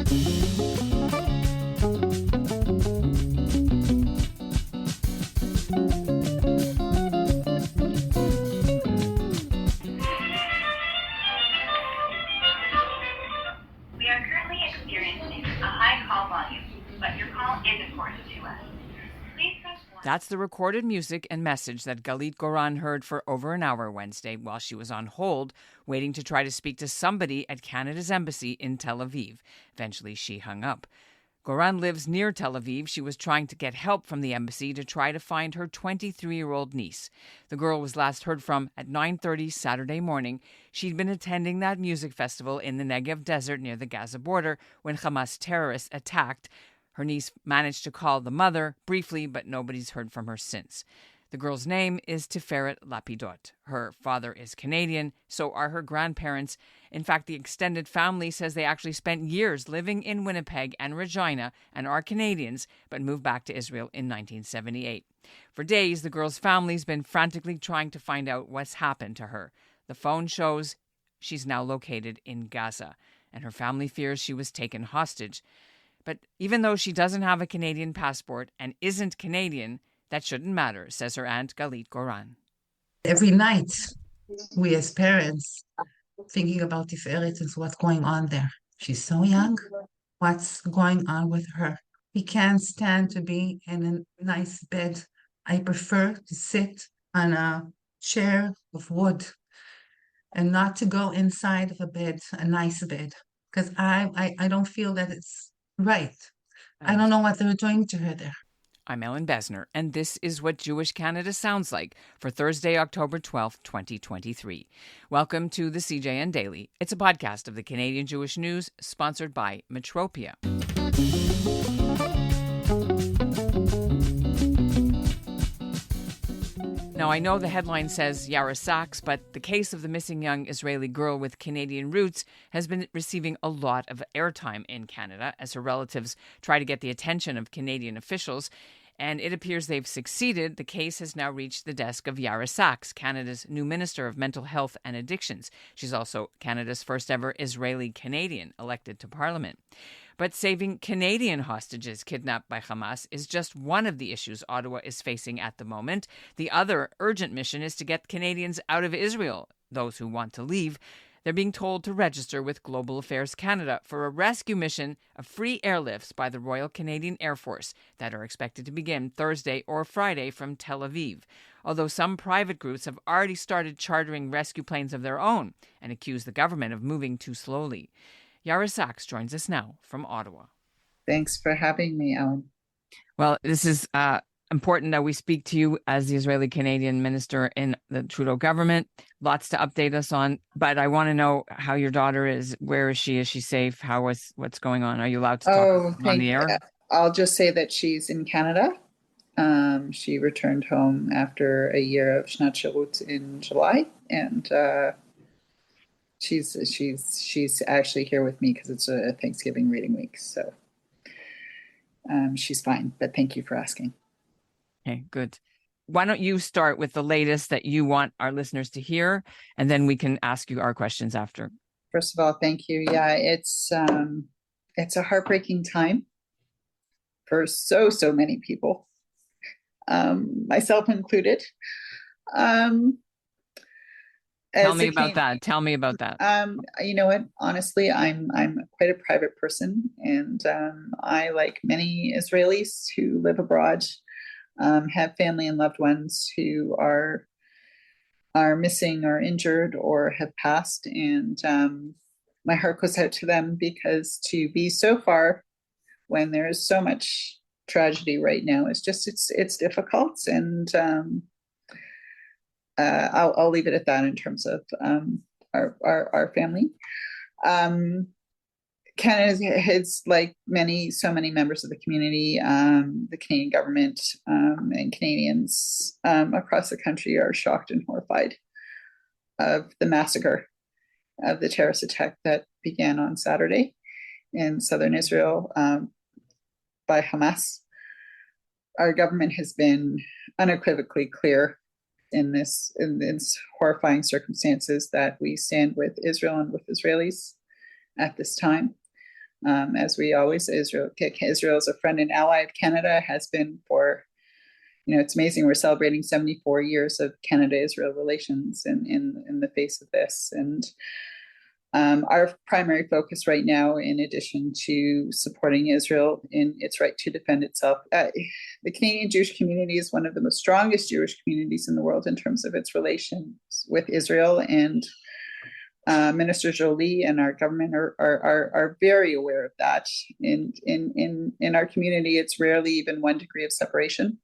We are currently experiencing a high call volume, but your call is important to us. Please press 1. That's the recorded music and message that Galit Goran heard for over an hour Wednesday while she was on hold, waiting to try to speak to somebody at Canada's embassy in Tel Aviv. Eventually, she hung up. Goran lives near Tel Aviv. She was trying to get help from the embassy to try to find her 23-year-old niece. The girl was last heard from at 9:30 Saturday morning. She'd been attending that music festival in the Negev desert near the Gaza border when Hamas terrorists attacked. Her niece managed to call the mother briefly, but nobody's heard from her since. The girl's name is Tiferet Lapidot. Her father is Canadian, so are her grandparents. In fact, the extended family says they actually spent years living in Winnipeg and Regina and are Canadians, but moved back to Israel in 1978. For days, the girl's family's been frantically trying to find out what's happened to her. The phone shows she's now located in Gaza, and her family fears she was taken hostage. But even though she doesn't have a Canadian passport and isn't Canadian, that shouldn't matter, says her aunt Galit Goran. Every night, we as parents thinking about Tiferet and what's going on there. She's so young. What's going on with her? We can't stand to be in a nice bed. I prefer to sit on a chair of wood and not to go inside of a bed, a nice bed, because I don't feel that it's right. I don't know what they're doing to her there. I'm Ellen Besner, and this is what Jewish Canada sounds like for Thursday, October 12th, 2023. Welcome to the CJN Daily. It's a podcast of the Canadian Jewish News, sponsored by Metropia. Now, I know the headline says Yara Sachs, but the case of the missing young Israeli girl with Canadian roots has been receiving a lot of airtime in Canada as her relatives try to get the attention of Canadian officials. And it appears they've succeeded. The case has now reached the desk of Yara Sachs, Canada's new Minister of Mental Health and Addictions. She's also Canada's first ever Israeli-Canadian elected to Parliament. But saving Canadian hostages kidnapped by Hamas is just one of the issues Ottawa is facing at the moment. The other urgent mission is to get Canadians out of Israel, those who want to leave. They're being told to register with Global Affairs Canada for a rescue mission of free airlifts by the Royal Canadian Air Force that are expected to begin Thursday or Friday from Tel Aviv. Although some private groups have already started chartering rescue planes of their own and accuse the government of moving too slowly. Yara Sachs joins us now from Ottawa. Thanks for having me, Ellen. Well, this is important that we speak to you as the Israeli-Canadian minister in the Trudeau government. Lots to update us on, but I want to know how your daughter is. Where is she? Is she safe? What's going on? Are you allowed to talk on the air? I'll just say that she's in Canada. She returned home after a year of Shnat Shirut in July, and she's actually here with me because it's a Thanksgiving reading week. So she's fine, but thank you for asking. Okay, good. Why don't you start with the latest that you want our listeners to hear, and then we can ask you our questions after. First of all, thank you. Yeah, it's a heartbreaking time for so many people, myself included. Tell me about that. You know what? Honestly, I'm quite a private person, and I, like many Israelis who live abroad, have family and loved ones who are missing or injured or have passed, and my heart goes out to them, because to be so far when there is so much tragedy right now is just it's difficult, and I'll leave it at that in terms of our family. Canada has, like so many members of the community, the Canadian government, and Canadians across the country are shocked and horrified of the massacre of the terrorist attack that began on Saturday in southern Israel by Hamas. Our government has been unequivocally clear in this horrifying circumstances that we stand with Israel and with Israelis at this time. As we always, Israel is a friend and ally of Canada, has been for, it's amazing. We're celebrating 74 years of Canada-Israel relations in the face of this. And our primary focus right now, in addition to supporting Israel in its right to defend itself, the Canadian Jewish community is one of the most strongest Jewish communities in the world in terms of its relations with Israel. And Minister Jolie and our government are very aware of that. In our community, it's rarely even 1 degree of separation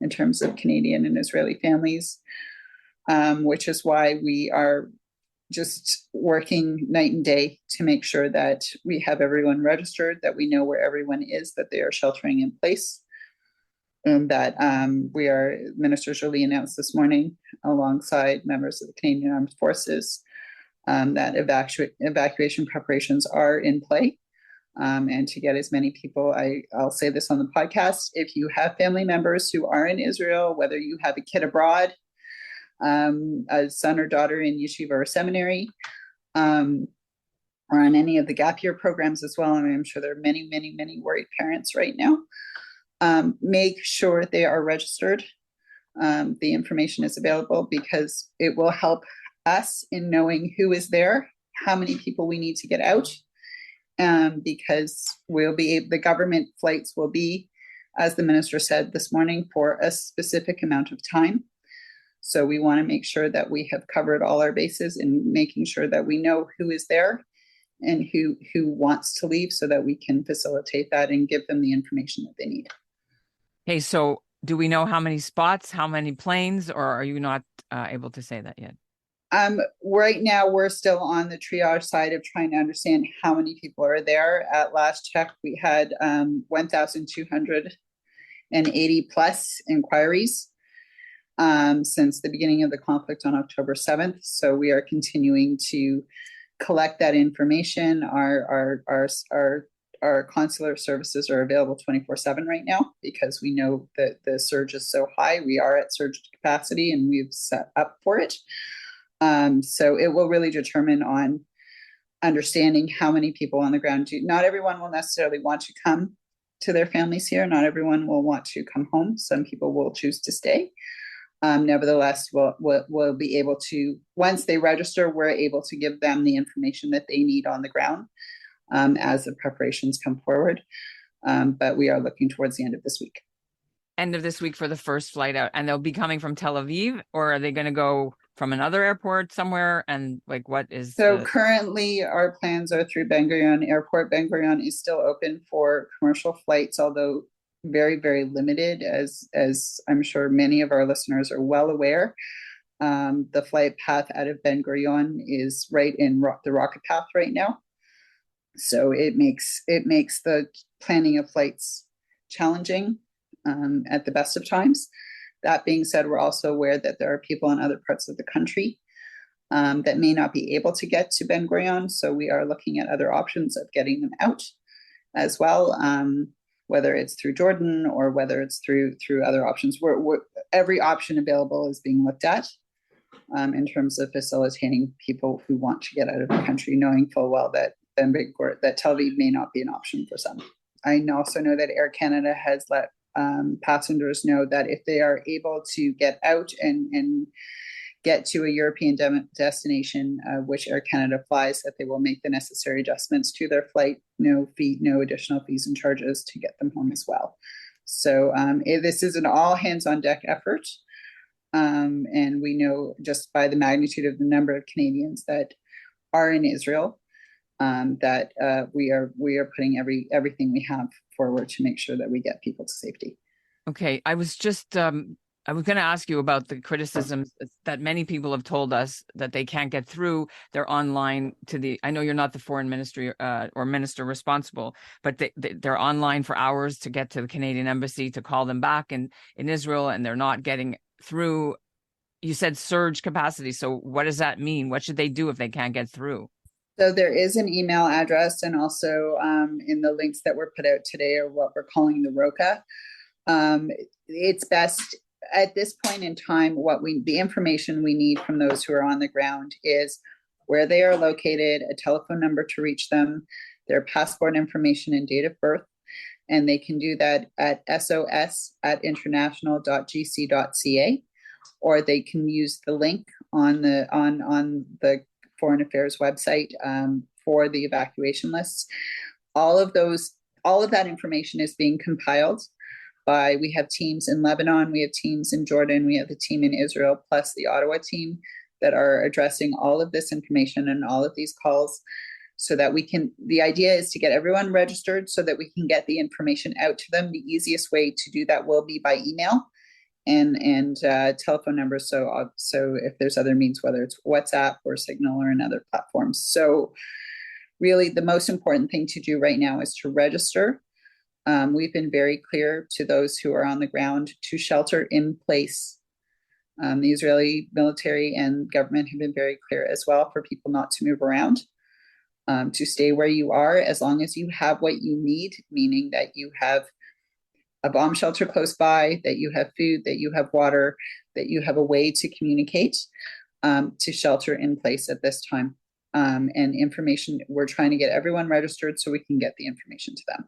in terms of Canadian and Israeli families, which is why we are just working night and day to make sure that we have everyone registered, that we know where everyone is, that they are sheltering in place, and that Minister Jolie announced this morning, alongside members of the Canadian Armed Forces, that evacuation preparations are in play, and to get as many people. I'll say this on the podcast: if you have family members who are in Israel, whether you have a kid abroad, a son or daughter in yeshiva or seminary, or on any of the gap year programs as well, and I'm sure there are many, many, many worried parents right now, make sure they are registered. The information is available because it will help us in knowing who is there, how many people we need to get out, because the government flights will be, as the minister said this morning, for a specific amount of time. So we want to make sure that we have covered all our bases in making sure that we know who is there and who wants to leave, so that we can facilitate that and give them the information that they need. Hey, so do we know how many spots, how many planes, or are you not able to say that yet? Right now, we're still on the triage side of trying to understand how many people are there. At last check, we had 1,280 plus inquiries since the beginning of the conflict on October 7th. So we are continuing to collect that information. Our consular services are available 24/7 right now, because we know that the surge is so high. We are at surge capacity and we've set up for it. So it will really determine on understanding how many people on the ground do. Not everyone will necessarily want to come to their families here. Not everyone will want to come home. Some people will choose to stay. Nevertheless, we'll be able to, once they register, we're able to give them the information that they need on the ground as the preparations come forward. But we are looking towards the end of this week. End of this week for the first flight out, and they'll be coming from Tel Aviv, or are they going to go from another airport somewhere? And like, what is currently our plans are through Ben Gurion Airport. Ben Gurion is still open for commercial flights, although very, very limited, as I'm sure many of our listeners are well aware. The flight path out of Ben Gurion is right in the rocket path right now, so it makes the planning of flights challenging at the best of times. That being said, we're also aware that there are people in other parts of the country that may not be able to get to Ben Gurion, so we are looking at other options of getting them out as well, whether it's through Jordan or whether it's through other options. Every option available is being looked at in terms of facilitating people who want to get out of the country, knowing full well that Tel Aviv may not be an option for some. I also know that Air Canada has let passengers know that if they are able to get out and get to a European destination, which Air Canada flies, that they will make the necessary adjustments to their flight, no additional fees and charges to get them home as well. So this is an all hands on deck effort. And we know just by the magnitude of the number of Canadians that are in Israel, that we are putting everything we have forward to make sure that we get people to safety. Okay, I was going to ask you about the criticisms that many people have told us that they can't get through. They're online I know you're not the foreign ministry or minister responsible, but they're online for hours to get to the Canadian embassy to call them back in Israel, and they're not getting through. You said surge capacity. So what does that mean? What should they do if they can't get through? So there is an email address, and also in the links that were put out today are what we're calling the ROCA. It's best at this point in time, the information we need from those who are on the ground is where they are located, a telephone number to reach them, their passport information and date of birth. And they can do that at sos@international.gc.ca, or they can use the link on the Foreign Affairs website for the evacuation lists. All of that information is being compiled by, we have teams in Lebanon, we have teams in Jordan, we have the team in Israel, plus the Ottawa team that are addressing all of this information and all of these calls, so that the idea is to get everyone registered so that we can get the information out to them. The easiest way to do that will be by email and telephone numbers. So if there's other means, whether it's WhatsApp or Signal or another platforms. So really the most important thing to do right now is to register. We've been very clear to those who are on the ground to shelter in place. The Israeli military and government have been very clear as well for people not to move around, to stay where you are as long as you have what you need, meaning that you have a bomb shelter close by, that you have food, that you have water, that you have a way to communicate, to shelter in place at this time. And information, we're trying to get everyone registered so we can get the information to them.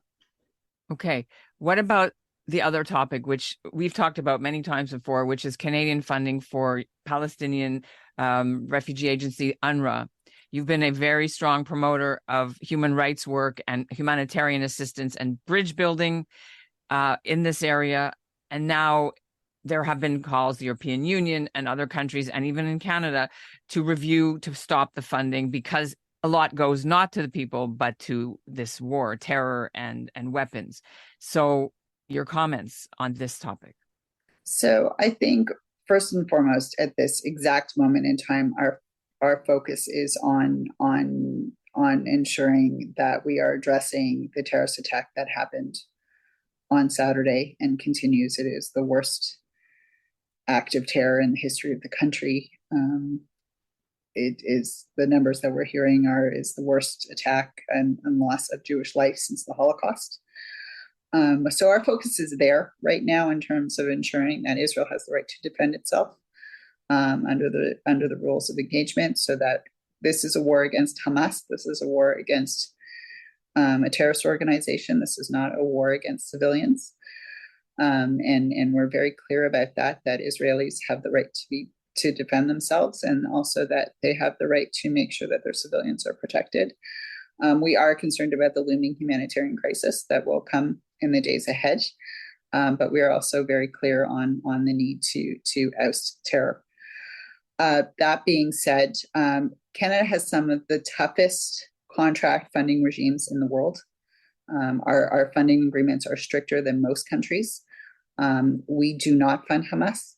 Okay. What about the other topic, which we've talked about many times before, which is Canadian funding for Palestinian refugee agency UNRWA? You've been a very strong promoter of human rights work and humanitarian assistance and bridge building in this area. And now there have been calls, the European Union and other countries, and even in Canada, to stop the funding because a lot goes not to the people, but to this war, terror, and weapons. So your comments on this topic? So I think first and foremost, at this exact moment in time, our focus is on ensuring that we are addressing the terrorist attack that happened on Saturday and continues. It is the worst act of terror in the history of the country. It is, the numbers that we're hearing is the worst attack and loss of Jewish life since the Holocaust. So our focus is there right now in terms of ensuring that Israel has the right to defend itself under the rules of engagement, so that this is a war against Hamas. This is a war against a terrorist organization. This is not a war against civilians. And we're very clear about that Israelis have the right to defend themselves, and also that they have the right to make sure that their civilians are protected. We are concerned about the looming humanitarian crisis that will come in the days ahead, but we are also very clear on the need to oust terror. That being said, Canada has some of the toughest contract funding regimes in the world. Our funding agreements are stricter than most countries. We do not fund Hamas.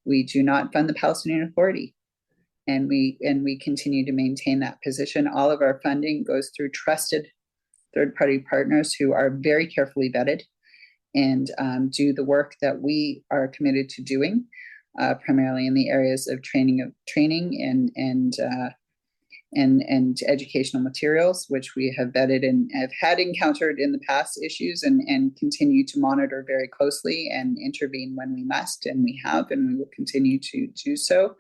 We do not fund the Palestinian Authority. And we continue to maintain that position. All of our funding goes through trusted third-party partners who are very carefully vetted and do the work that we are committed to doing, primarily in the areas of training and educational materials, which we have vetted and have had encountered in the past issues and continue to monitor very closely and intervene when we must, and we have, and we will continue to do so.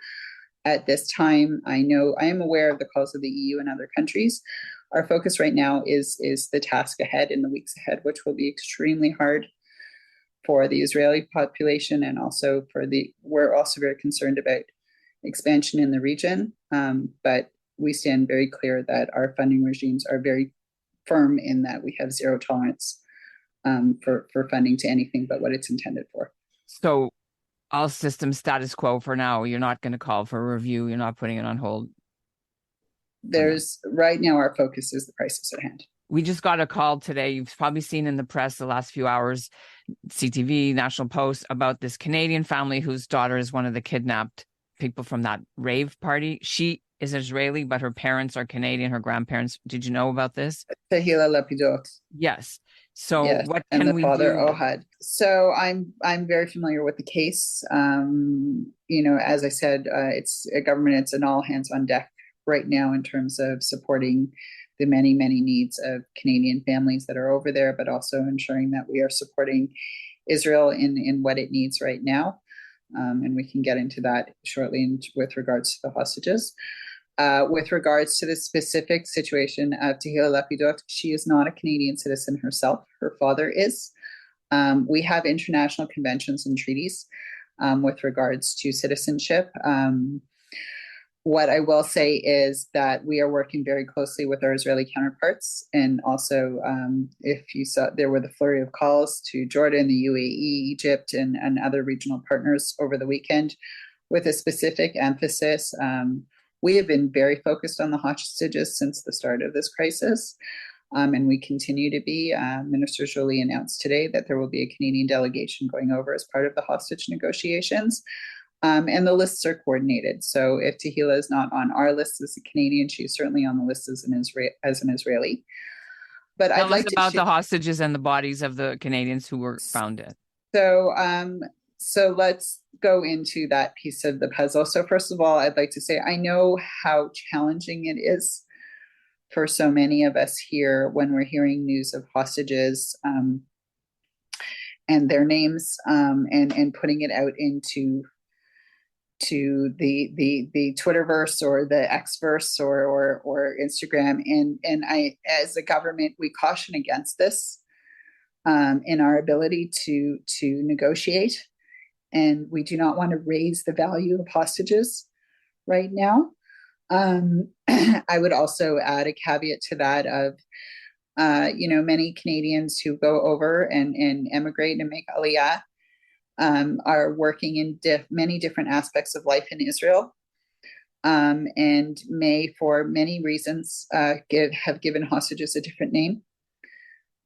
At this time, I am aware of the calls of the EU and other countries. Our focus right now is the task ahead in the weeks ahead, which will be extremely hard for the Israeli population, and also we're also very concerned about expansion in the region. But we stand very clear that our funding regimes are very firm in that we have zero tolerance for funding to anything but what it's intended for. So all systems status quo for now. You're not going to call for a review. You're not putting it on hold. Right now, our focus is the crisis at hand. We just got a call today. You've probably seen in the press the last few hours, CTV, National Post, about this Canadian family whose daughter is one of the kidnapped people from that rave party. She is Israeli, but her parents are Canadian, her grandparents. Did you know about this? Tehila Lapidot. Yes. So yes. What can we do? And the father, do? Ohad. So I'm very familiar with the case. As I said, it's a government, it's an all hands on deck right now in terms of supporting the many, many needs of Canadian families that are over there, but also ensuring that we are supporting Israel in what it needs right now. And we can get into that shortly with regards to the hostages. With regards to the specific situation of Tehila Lapidot, she is not a Canadian citizen herself. Her father is. We have international conventions and treaties with regards to citizenship. What I will say is that we are working very closely with our Israeli counterparts. And also, if you saw, there were the flurry of calls to Jordan, the UAE, Egypt, and other regional partners over the weekend with a specific emphasis. We have been very focused on the hostages since the start of this crisis. And we continue to be. Minister Joly announced today that there will be a Canadian delegation going over as part of the hostage negotiations. And the lists are coordinated. So if Tehila is not on our list as a Canadian, she's certainly on the list as an Israeli. But Tell I'd like us to about the hostages and the bodies of the Canadians who were found dead. So let's go into that piece of the puzzle. So first of all, I'd like to say I know how challenging it is for so many of us here when we're hearing news of hostages and their names and putting it out into the Twitterverse or the Xverse or Instagram. And I, as a government, we caution against this in our ability to negotiate. And we do not want to raise the value of hostages right now. I would also add a caveat to that of, many Canadians who go over and emigrate and make aliyah are working in many different aspects of life in Israel, and may, for many reasons, have given hostages a different name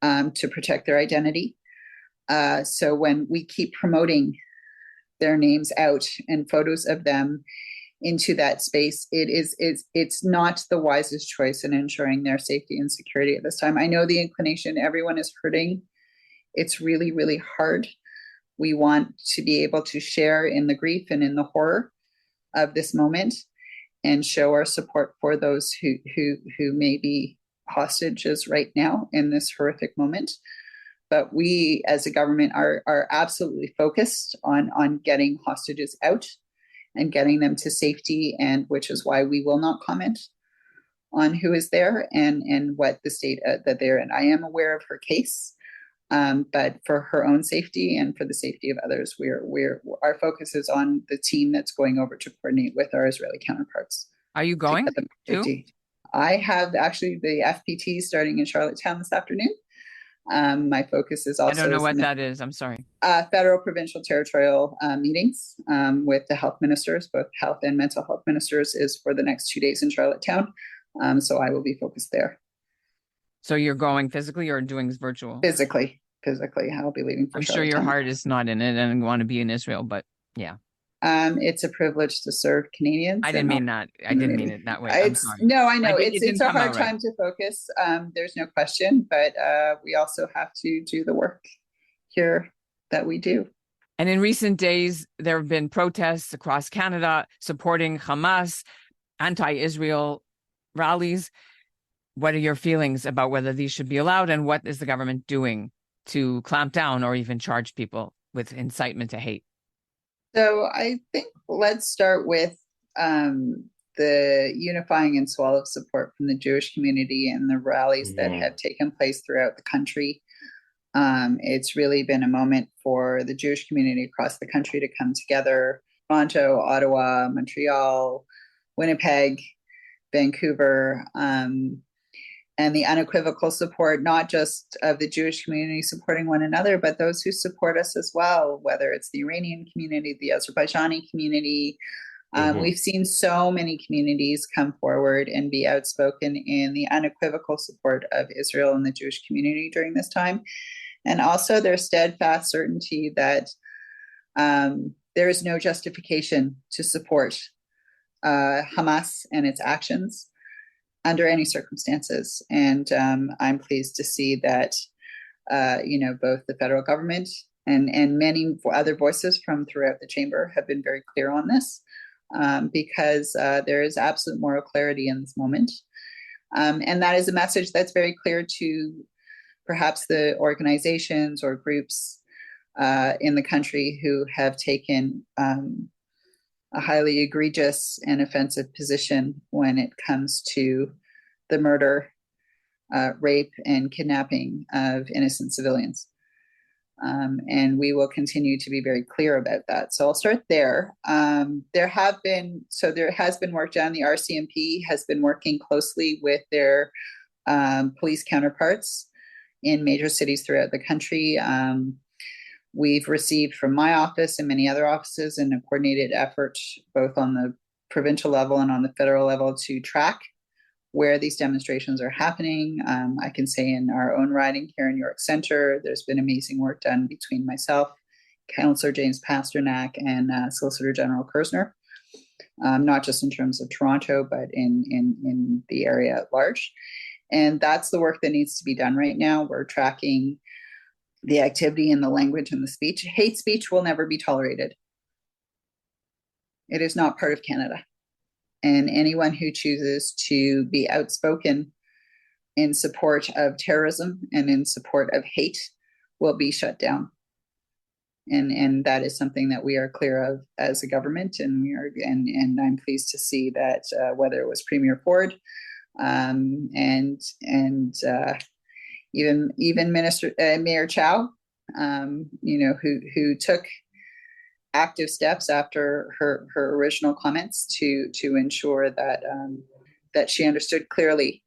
to protect their identity. So when we keep promoting their names out and photos of them into that space, it's not the wisest choice in ensuring their safety and security at this time. I know the inclination, everyone is hurting. It's really, really hard. We want to be able to share in the grief and in the horror of this moment and show our support for those who may be hostages right now in this horrific moment. But we as a government are absolutely focused on getting hostages out and getting them to safety, and which is why we will not comment on who is there and what the state that they're in. I am aware of her case, but for her own safety and for the safety of others, our focus is on the team that's going over to coordinate with our Israeli counterparts. Are you going too? I have actually the FPT starting in Charlottetown this afternoon. My focus is also— I don't know what that is. I'm sorry. Federal, provincial, territorial meetings with the health ministers, both health and mental health ministers, is for the next 2 days in Charlottetown. So I will be focused there. So you're going physically or doing virtual? Physically. I'll be leaving for I'm sure your heart is not in it and want to be in Israel, but yeah. It's a privilege to serve Canadians. I didn't mean that. I didn't mean it that way. I'm sorry. No, I know it's a hard time to focus. There's no question, but we also have to do the work here that we do. And in recent days, there have been protests across Canada supporting Hamas, anti-Israel rallies. What are your feelings about whether these should be allowed, and what is the government doing to clamp down or even charge people with incitement to hate? So I think let's start with the unifying and swell of support from the Jewish community and the rallies that have taken place throughout the country. It's really been a moment for the Jewish community across the country to come together. Toronto, Ottawa, Montreal, Winnipeg, Vancouver, and the unequivocal support, not just of the Jewish community supporting one another, but those who support us as well, whether it's the Iranian community, the Azerbaijani community. We've seen so many communities come forward and be outspoken in the unequivocal support of Israel and the Jewish community during this time. And also their steadfast certainty that there is no justification to support Hamas and its actions under any circumstances. And I'm pleased to see that, both the federal government and many other voices from throughout the chamber have been very clear on this, because there is absolute moral clarity in this moment. And that is a message that's very clear to perhaps the organizations or groups in the country who have taken a highly egregious and offensive position when it comes to the murder, rape, and kidnapping of innocent civilians. And we will continue to be very clear about that. So I'll start there. There has been work done. The RCMP has been working closely with their police counterparts in major cities throughout the country. We've received from my office and many other offices in a coordinated effort, both on the provincial level and on the federal level, to track where these demonstrations are happening. I can say in our own riding here in York Centre, there's been amazing work done between myself, Councillor James Pasternak, and Solicitor General Kersner, not just in terms of Toronto, but in the area at large. And that's the work that needs to be done right now. We're tracking the activity and the language and the speech. Hate speech will never be tolerated. It is not part of Canada. And anyone who chooses to be outspoken in support of terrorism and in support of hate will be shut down. And that is something that we are clear of as a government. And I'm pleased to see that whether it was Premier Ford even Mayor Chow, who took active steps after her original comments to ensure that she understood clearly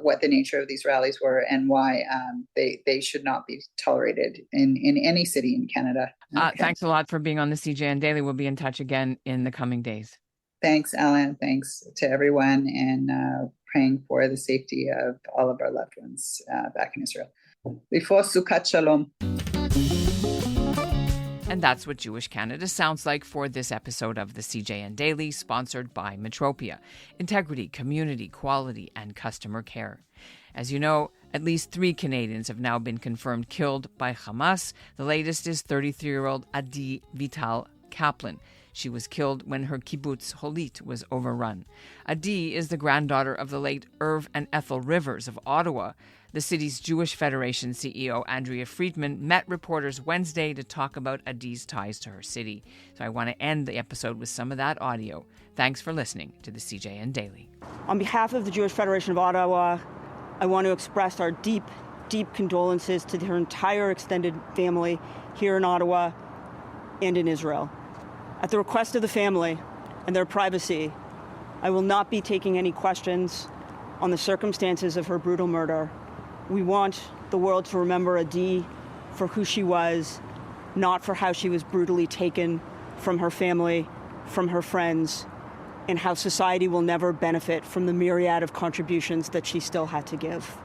what the nature of these rallies were and why they should not be tolerated in any city in Canada. Thanks a lot for being on the CJN Daily. We'll be in touch again in the coming days. Thanks, Alan. Thanks to everyone, and praying for the safety of all of our loved ones back in Israel. Before Sukkot Shalom. And that's what Jewish Canada sounds like for this episode of the CJN Daily, sponsored by Metropia. Integrity, community, quality, and customer care. As you know, at least 3 Canadians have now been confirmed killed by Hamas. The latest is 33-year-old Adi Vital Kaplan. She was killed when her kibbutz Holit was overrun. Adi is the granddaughter of the late Irv and Ethel Rivers of Ottawa. The city's Jewish Federation CEO, Andrea Friedman, met reporters Wednesday to talk about Adi's ties to her city. So I want to end the episode with some of that audio. Thanks for listening to the CJN Daily. On behalf of the Jewish Federation of Ottawa, I want to express our deep, deep condolences to her entire extended family here in Ottawa and in Israel. At the request of the family and their privacy, I will not be taking any questions on the circumstances of her brutal murder. We want the world to remember Adi for who she was, not for how she was brutally taken from her family, from her friends, and how society will never benefit from the myriad of contributions that she still had to give.